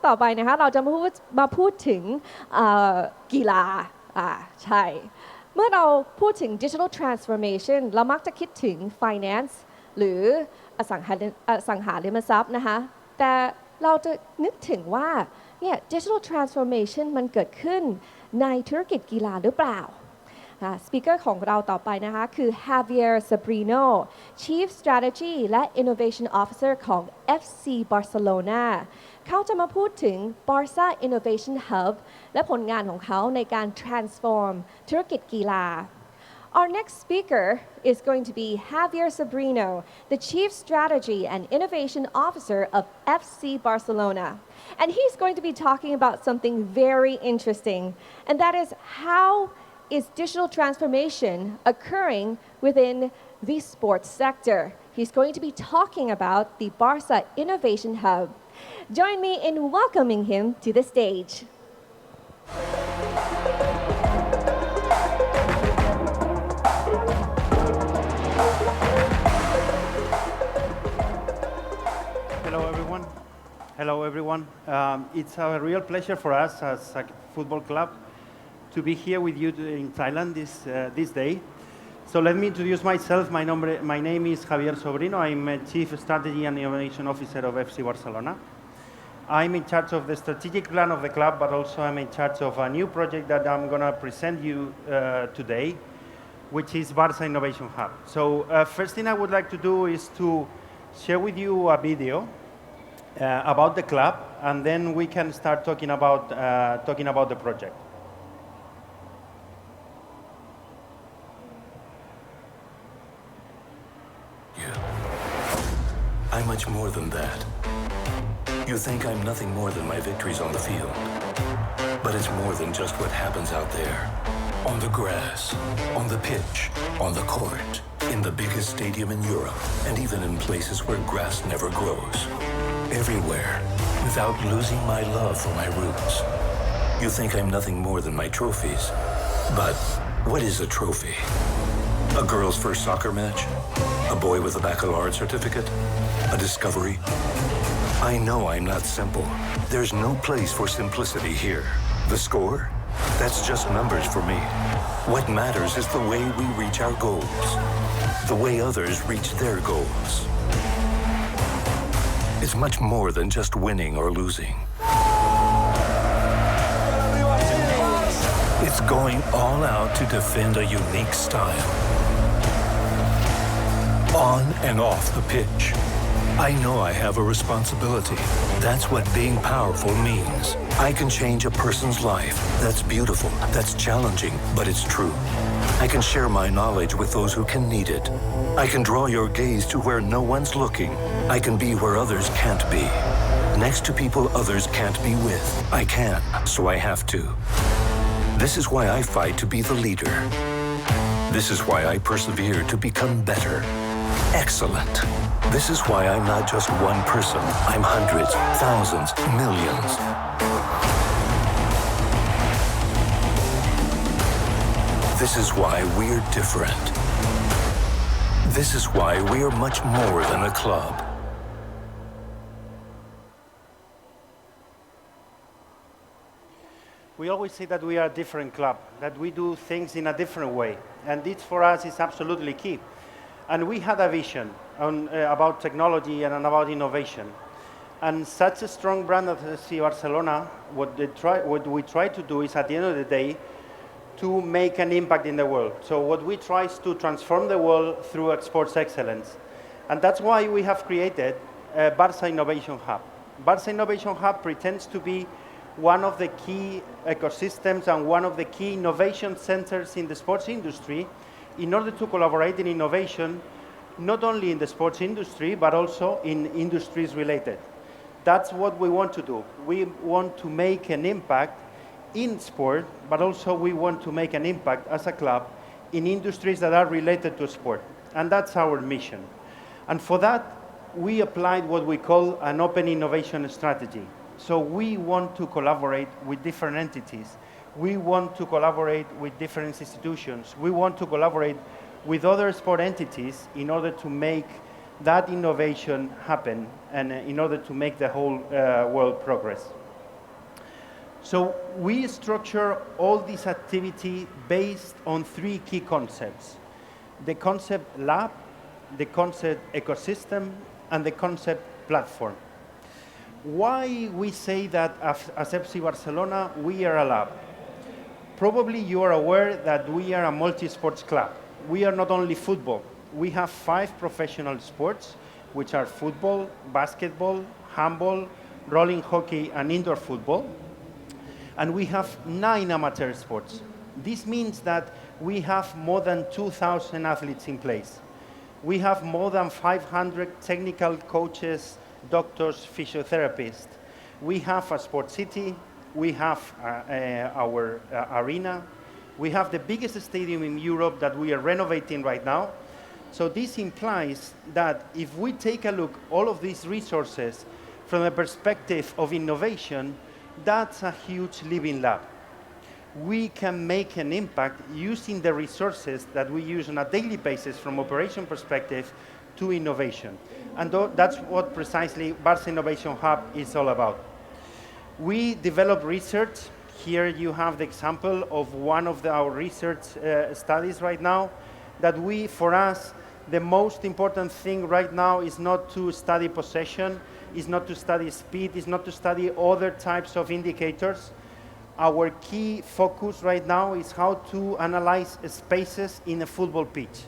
ต่อไปนะคะเราจะมาพูดถึงกีฬาใช่เมื่อเราพูดถึง digital transformation เรามักจะคิดถึง finance หรืออสังหาริมทรัพย์นะคะแต่เราจะนึกถึงว่าเนี่ย digital transformation มันเกิดขึ้นในธุรกิจกีฬาหรือเปล่าสปีกเกอร์ของเราต่อไปนะคะคือ Javier Sobrino Chief Strategy และ Innovation Officer ของ FC Barcelona เขาจะมาพูดถึง Barça Innovation Hub และผลงานของเขาในการ transform ธุรกิจกีฬา Our next speaker is going to be Javier Sobrino, the Chief Strategy and Innovation Officer of FC Barcelona. And he's going to be talking about something very interesting, and that is how is digital transformation occurring within the sports sector. He's going to be talking about the Barça Innovation Hub. Join me in welcoming him to the stage. Hello everyone. It's a real pleasure for us as a football club to be here with you in Thailand this day. So let me introduce myself. My name is Javier Sobrino. I'm Chief Strategy and Innovation Officer of FC Barcelona. I'm in charge of the strategic plan of the club, but also I'm in charge of a new project that I'm going to present you today, which is Barça Innovation Hub. So first thing I would like to do is to share with you a video about the club, and then we can start talking about the project. I'm much more than that. You think I'm nothing more than my victories on the field. But it's more than just what happens out there. On the grass, on the pitch, on the court, in the biggest stadium in Europe, and even in places where grass never grows. Everywhere, without losing my love for my roots. You think I'm nothing more than my trophies. But what is a trophy? A girl's first soccer match? A boy with a baccalaureate certificate? A discovery? I know I'm not simple. There's no place for simplicity here. The score? That's just numbers for me. What matters is the way we reach our goals. The way others reach their goals. It's much more than just winning or losing. It's going all out to defend a unique style. On and off the pitch. I know I have a responsibility. That's what being powerful means. I can change a person's life. That's beautiful, that's challenging, but it's true. I can share my knowledge with those who can need it. I can draw your gaze to where no one's looking. I can be where others can't be. Next to people others can't be with. I can, so I have to. This is why I fight to be the leader. This is why I persevere to become better. Excellent. This is why I'm not just one person. I'm hundreds, thousands, millions. This is why we're different. This is why we're much more than a club. We always say that we are a different club, that we do things in a different way, and this for us is absolutely key. And we had a vision about technology and about innovation. And such a strong brand of FC Barcelona, what we try to do is at the end of the day to make an impact in the world. So what we try is to transform the world through sports excellence. And that's why we have created Barça Innovation Hub. Barça Innovation Hub pretends to be one of the key ecosystems and one of the key innovation centers in the sports industry in order to collaborate in innovation, not only in the sports industry, but also in industries related. That's what we want to do. We want to make an impact in sport, but also we want to make an impact as a club in industries that are related to sport. And that's our mission. And for that, we applied what we call an open innovation strategy. So we want to collaborate with different entities. We want to collaborate with different institutions. We want to collaborate with other sport entities in order to make that innovation happen and in order to make the whole world progress. So we structure all this activity based on three key concepts: the concept lab, the concept ecosystem, and the concept platform. Why we say that as FC Barcelona, we are a lab? Probably you are aware that we are a multi-sports club. We are not only football. We have 5 professional sports, which are football, basketball, handball, rolling hockey, and indoor football. And we have 9 amateur sports. This means that we have more than 2,000 athletes in place. We have more than 500 technical coaches, doctors, physiotherapists. We have a sports city. We have our arena. We have the biggest stadium in Europe that we are renovating right now. So this implies that if we take a look all of these resources from the perspective of innovation, that's a huge living lab. We can make an impact using the resources that we use on a daily basis from operation perspective to innovation. And that's what precisely Barça Innovation Hub is all about. We develop research. Here you have the example of one of our research studies right now, that for us, the most important thing right now is not to study possession, is not to study speed, is not to study other types of indicators. Our key focus right now is how to analyze spaces in a football pitch.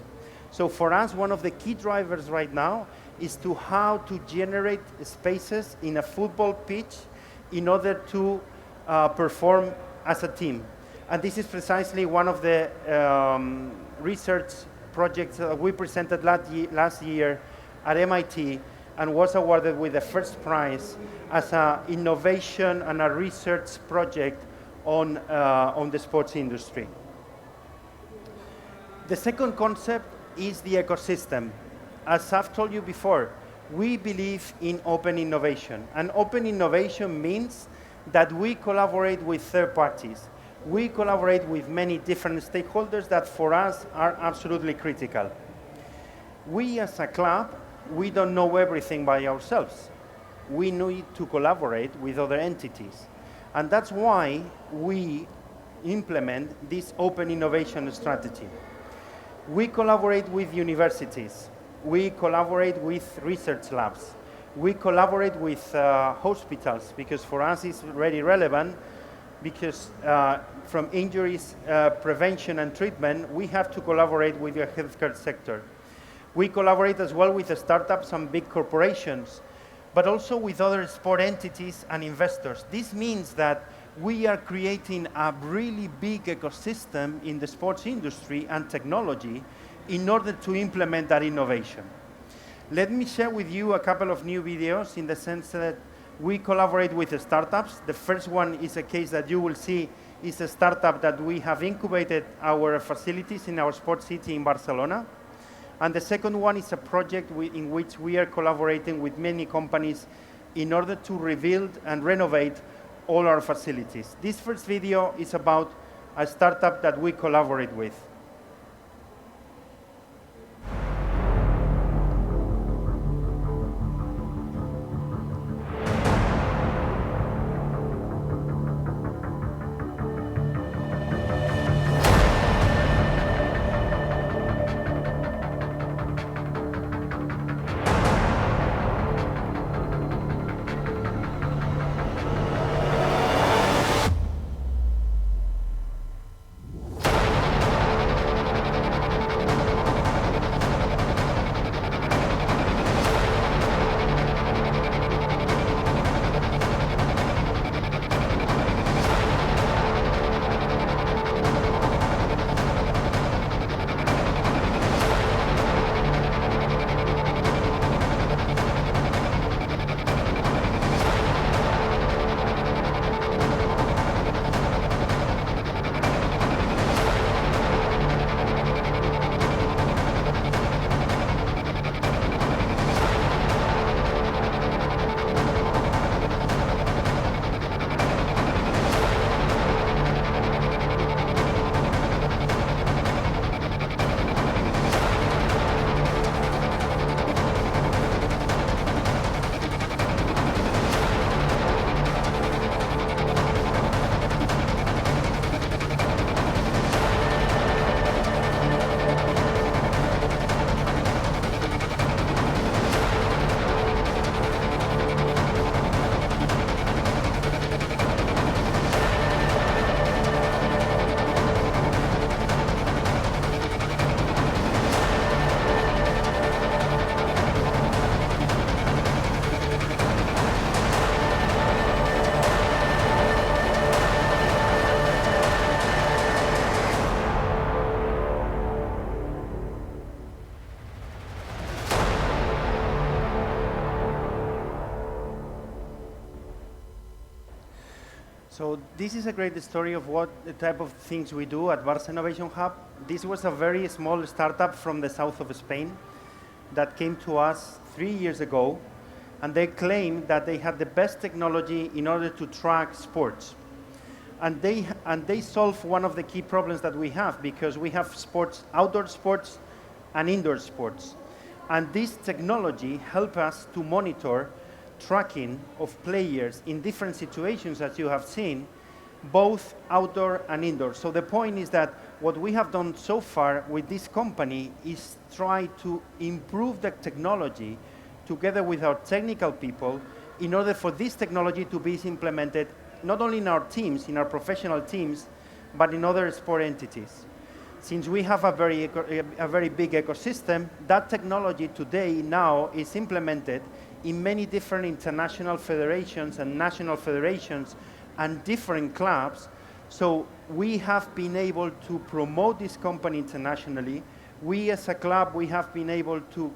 So for us, one of the key drivers right now is to how to generate spaces in a football pitch in order to perform as a team. And this is precisely one of the research projects that we presented last year at MIT and was awarded with the first prize as an innovation and a research project on the sports industry. The second concept is the ecosystem. As I've told you before, we believe in open innovation. And open innovation means that we collaborate with third parties. We collaborate with many different stakeholders that for us are absolutely critical. We as a club, we don't know everything by ourselves. We need to collaborate with other entities. And that's why we implement this open innovation strategy. We collaborate with universities. We collaborate with research labs. We collaborate with hospitals, because for us it's very relevant, because from injuries prevention and treatment, we have to collaborate with the healthcare sector. We collaborate as well with the startups and big corporations, but also with other sport entities and investors. This means that we are creating a really big ecosystem in the sports industry and technology in order to implement that innovation. Let me share with you a couple of new videos in the sense that we collaborate with the startups. The first one is a case that you will see is a startup that we have incubated our facilities in our sports city in Barcelona. And the second one is a project in which we are collaborating with many companies in order to rebuild and renovate all our facilities. This first video is about a startup that we collaborate with. So this is a great story of what the type of things we do at Barça Innovation Hub. This was a very small startup from the south of Spain that came to us 3 years ago, and they claimed that they had the best technology in order to track sports. And they solve one of the key problems that we have, because we have sports, outdoor sports and indoor sports. And this technology helps us to monitor tracking of players in different situations, as you have seen, both outdoor and indoor. So the point is that what we have done so far with this company is try to improve the technology together with our technical people in order for this technology to be implemented not only in our teams, in our professional teams, but in other sport entities. Since we have a very big ecosystem, that technology today now is implemented in many different international federations and national federations and different clubs. So we have been able to promote this company internationally. We as a club, we have been able to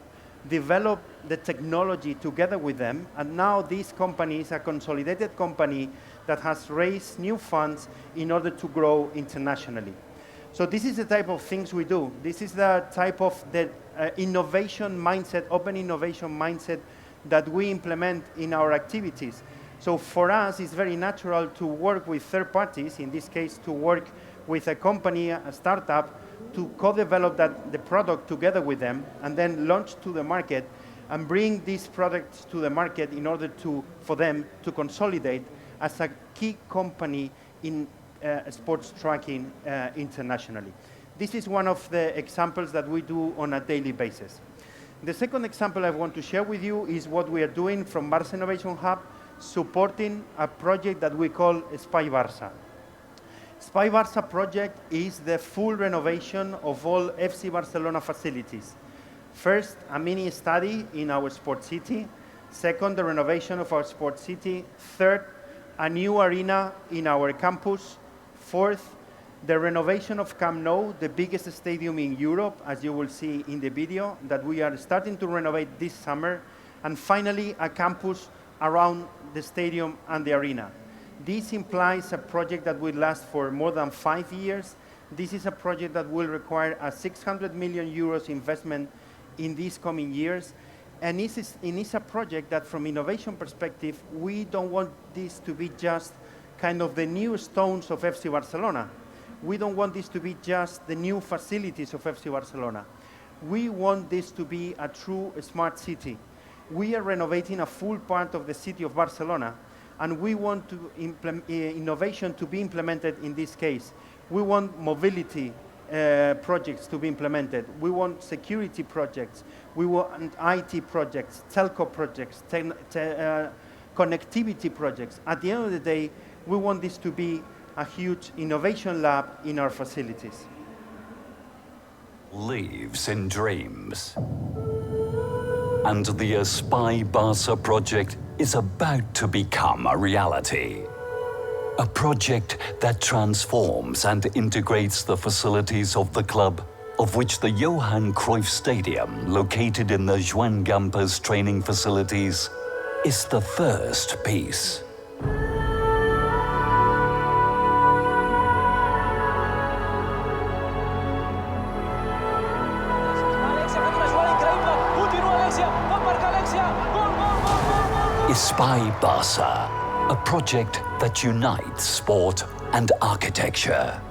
develop the technology together with them, and now this company is a consolidated company that has raised new funds in order to grow internationally. So this is the type of things we do. This is the type of innovation mindset, open innovation mindset that we implement in our activities. So for us, it's very natural to work with third parties, in this case, to work with a company, a startup, to co-develop the product together with them and then launch to the market and bring these products to the market in order for them to consolidate as a key company in sports tracking internationally. This is one of the examples that we do on a daily basis. The second example I want to share with you is what we are doing from Barça Innovation Hub, supporting a project that we call Spy Barça. Spy Barça project is the full renovation of all FC Barcelona facilities. First, a mini study in our sport city. Second, the renovation of our sport city. Third, a new arena in our campus. Fourth, the renovation of Camp Nou, the biggest stadium in Europe, as you will see in the video, that we are starting to renovate this summer. And finally, a campus around the stadium and the arena. This implies a project that will last for more than 5 years. This is a project that will require a 600 million euros investment in these coming years. And it's a project that from innovation perspective, we don't want this to be just kind of the new stones of FC Barcelona. We don't want this to be just the new facilities of FC Barcelona. We want this to be a true smart city. We are renovating a full part of the city of Barcelona, and we want innovation to be implemented in this case. We want mobility projects to be implemented. We want security projects. We want IT projects, telco projects, connectivity projects. At the end of the day, we want this to be a huge innovation lab in our facilities. Lives in dreams. And the Spy Barça project is about to become a reality. A project that transforms and integrates the facilities of the club, of which the Johan Cruyff Stadium, located in the Joan Gamper's training facilities, is the first piece. Spy Barça, a project that unites sport and architecture.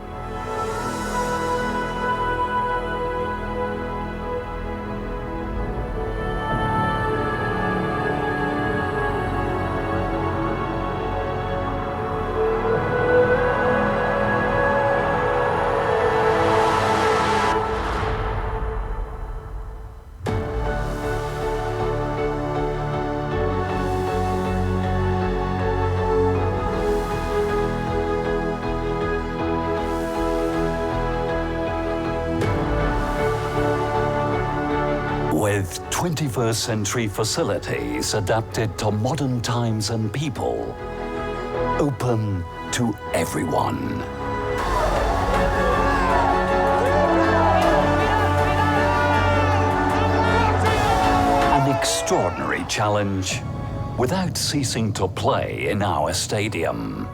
With 21st century facilities adapted to modern times and people, open to everyone. An extraordinary challenge without ceasing to play in our stadium.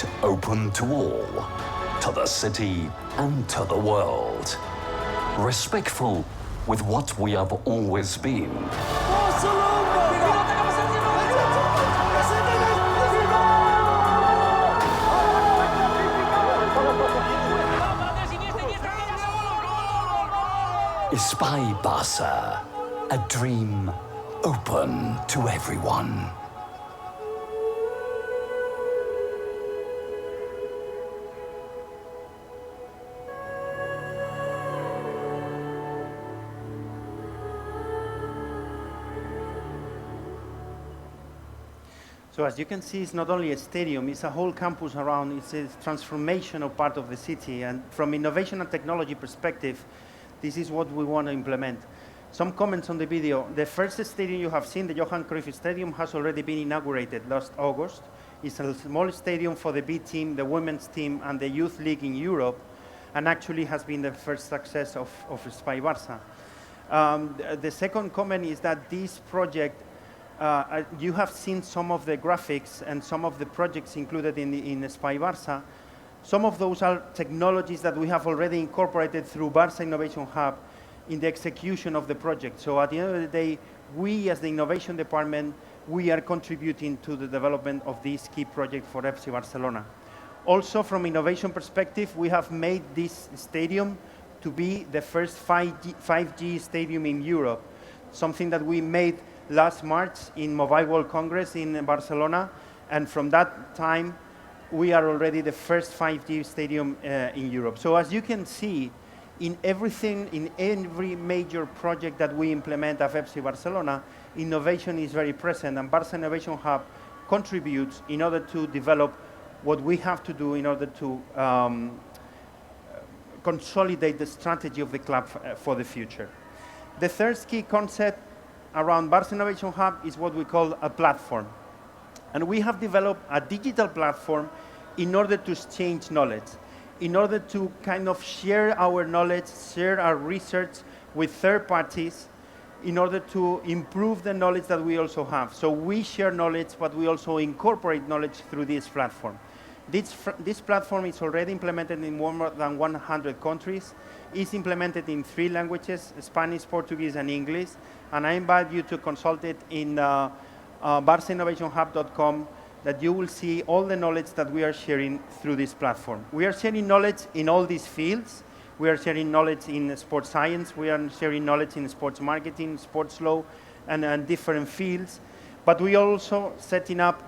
project open to all, to the city and to the world. Respectful with what we have always been. Spy Barça, a dream open to everyone. So as you can see, it's not only a stadium, it's a whole campus around, it's a transformational part of the city. And from innovation and technology perspective, this is what we want to implement. Some comments on the video. The first stadium you have seen, the Johan Cruyff Stadium, has already been inaugurated last August. It's a small stadium for the B team, the women's team, and the youth league in Europe, and actually has been the first success of Spy Barça. The second comment is that this project, you have seen some of the graphics and some of the projects included in Spy Barça. Some of those are technologies that we have already incorporated through Barça Innovation Hub in the execution of the project. So at the end of the day, we as the innovation department, we are contributing to the development of this key project for FC Barcelona. Also from innovation perspective, we have made this stadium to be the first 5G stadium in Europe, something that we made last March in Mobile World Congress in Barcelona, and from that time, we are already the first 5G stadium in Europe. So as you can see, in everything, in every major project that we implement at FC Barcelona, innovation is very present, and Barça Innovation Hub contributes in order to develop what we have to do in order to consolidate the strategy of the club for the future. The third key concept around Barça Innovation Hub is what we call a platform. And we have developed a digital platform in order to exchange knowledge, in order to kind of share our knowledge, share our research with third parties, in order to improve the knowledge that we also have. So we share knowledge, but we also incorporate knowledge through this platform. This platform is already implemented in more than 100 countries. It's implemented in 3 languages, Spanish, Portuguese, and English. And I invite you to consult it in barcainnovationhub.com, that you will see all the knowledge that we are sharing through this platform. We are sharing knowledge in all these fields. We are sharing knowledge in sports science. We are sharing knowledge in sports marketing, sports law, and different fields. But we are also setting up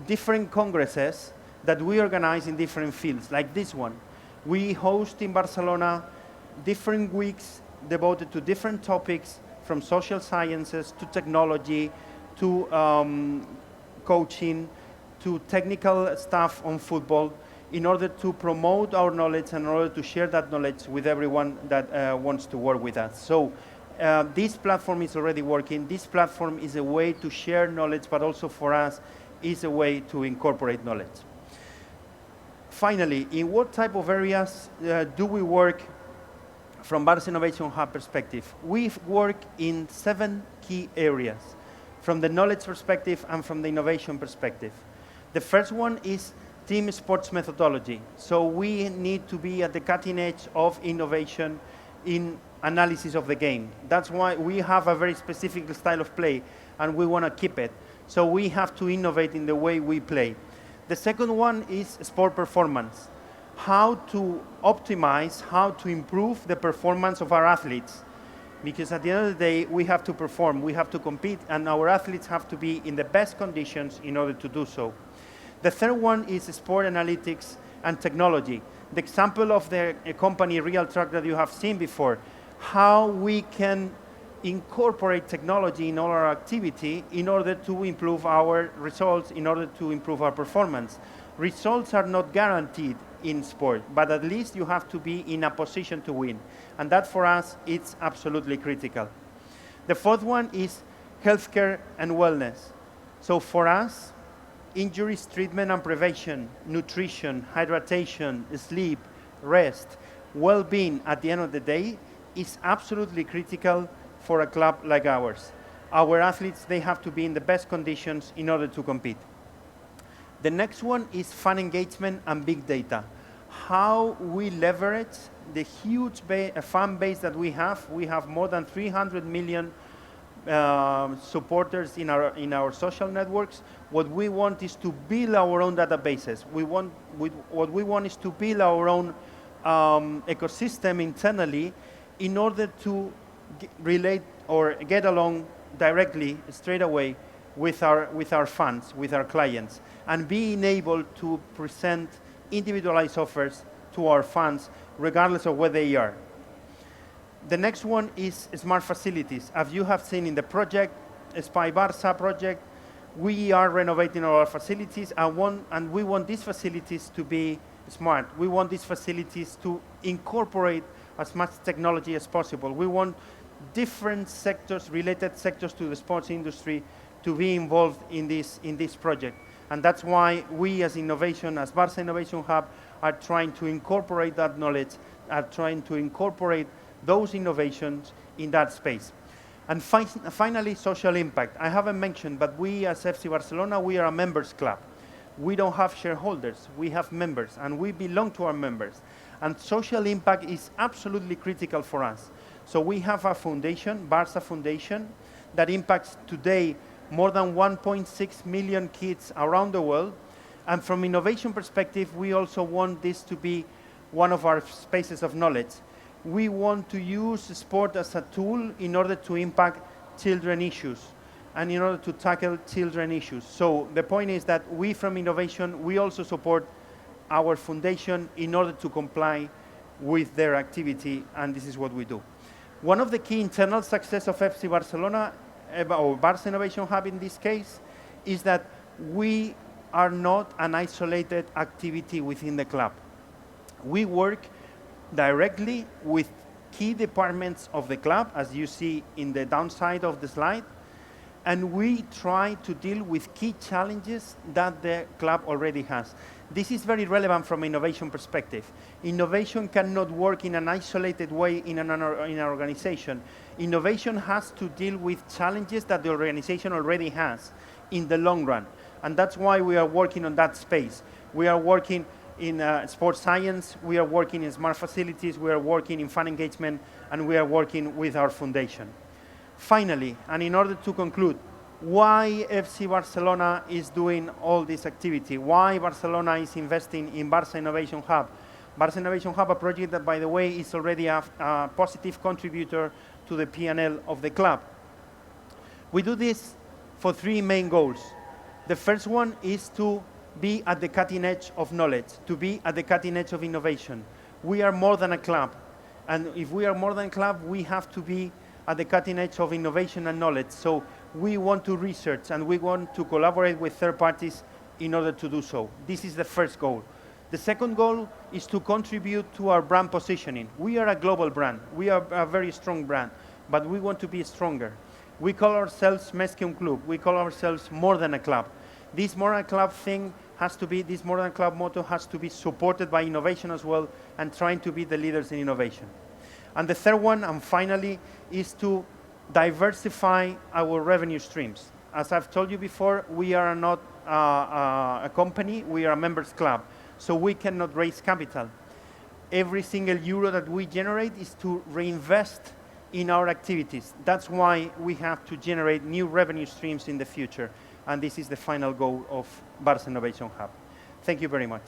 different congresses that we organize in different fields, like this one. We host in Barcelona different weeks devoted to different topics, from social sciences to technology to coaching to technical stuff on football, in order to promote our knowledge and in order to share that knowledge with everyone that wants to work with us. So this platform is already working. This platform is a way to share knowledge, but also for us is a way to incorporate knowledge. Finally, in what type of areas do we work from Barça Innovation Hub perspective? We work in 7 key areas, from the knowledge perspective and from the innovation perspective. The first one is team sports methodology. So we need to be at the cutting edge of innovation in analysis of the game. That's why we have a very specific style of play, and we want to keep it. So we have to innovate in the way we play. The second one is sport performance. How to optimize, how to improve the performance of our athletes. Because at the end of the day, we have to perform, we have to compete, and our athletes have to be in the best conditions in order to do so. The third one is sport analytics and technology. The example of the company Real Truck that you have seen before, how we can incorporate technology in all our activity in order to improve our results, in order to improve our performance. Results are not guaranteed in sport, but at least you have to be in a position to win. And that for us, it's absolutely critical. The fourth one is healthcare and wellness. So for us, injuries, treatment and prevention, nutrition, hydration, sleep, rest, well-being at the end of the day is absolutely critical for a club like ours. Our athletes, they have to be in the best conditions in order to compete. The next one is fan engagement and big data. How we leverage the huge fan base that we have. We have more than 300 million supporters in our social networks. What we want is to build our own databases. What we want is to build our own ecosystem internally in order to relate or get along directly, straight away, with our fans, with our clients, and being able to present individualized offers to our fans, regardless of where they are. The next one is smart facilities. As you have seen in the project, FC Barça project, we are renovating our facilities and we want these facilities to be smart. We want these facilities to incorporate as much technology as possible. We want different sectors, related sectors to the sports industry, to be involved in this project. And that's why we as Barça Innovation Hub, are trying to incorporate that knowledge, are trying to incorporate those innovations in that space. And finally, social impact. I haven't mentioned, but we as FC Barcelona, we are a members club. We don't have shareholders, we have members, and we belong to our members. And social impact is absolutely critical for us. So we have a foundation, Barça Foundation, that impacts today more than 1.6 million kids around the world. And from innovation perspective, we also want this to be one of our spaces of knowledge. We want to use sport as a tool in order to impact children issues and in order to tackle children issues. So the point is that we from innovation, we also support our foundation in order to comply with their activity, and this is what we do. One of the key internal success of FC Barcelona, or Barça Innovation Hub in this case, is that we are not an isolated activity within the club. We work directly with key departments of the club, as you see in the downside of the slide, and we try to deal with key challenges that the club already has. This is very relevant from an innovation perspective. Innovation cannot work in an isolated way in an organization. Innovation has to deal with challenges that the organization already has in the long run. And that's why we are working on that space. We are working in sports science, we are working in smart facilities, we are working in fan engagement, and we are working with our foundation. Finally, and in order to conclude, why FC Barcelona is doing all this activity, why Barcelona is investing in Barça Innovation Hub. Barça Innovation Hub, a project that, by the way, is already a positive contributor to the P&L of the club. We do this for three main goals. The first one is to be at the cutting edge of knowledge, to be at the cutting edge of innovation. We are more than a club. And if we are more than a club, we have to be at the cutting edge of innovation and knowledge. So we want to research and we want to collaborate with third parties in order to do so. This is the first goal. The second goal is to contribute to our brand positioning. We are a global brand. We are a very strong brand, but we want to be stronger. We call ourselves Més que un club. We call ourselves more than a club. This more than a club thing has to be, this more than a club motto has to be supported by innovation as well, and trying to be the leaders in innovation. And the third one, and finally, is to diversify our revenue streams. As I've told you before, we are not a company, we are a members club, so we cannot raise capital. Every single euro that we generate is to reinvest in our activities. That's why we have to generate new revenue streams in the future, and this is the final goal of Barça Innovation Hub. Thank you very much.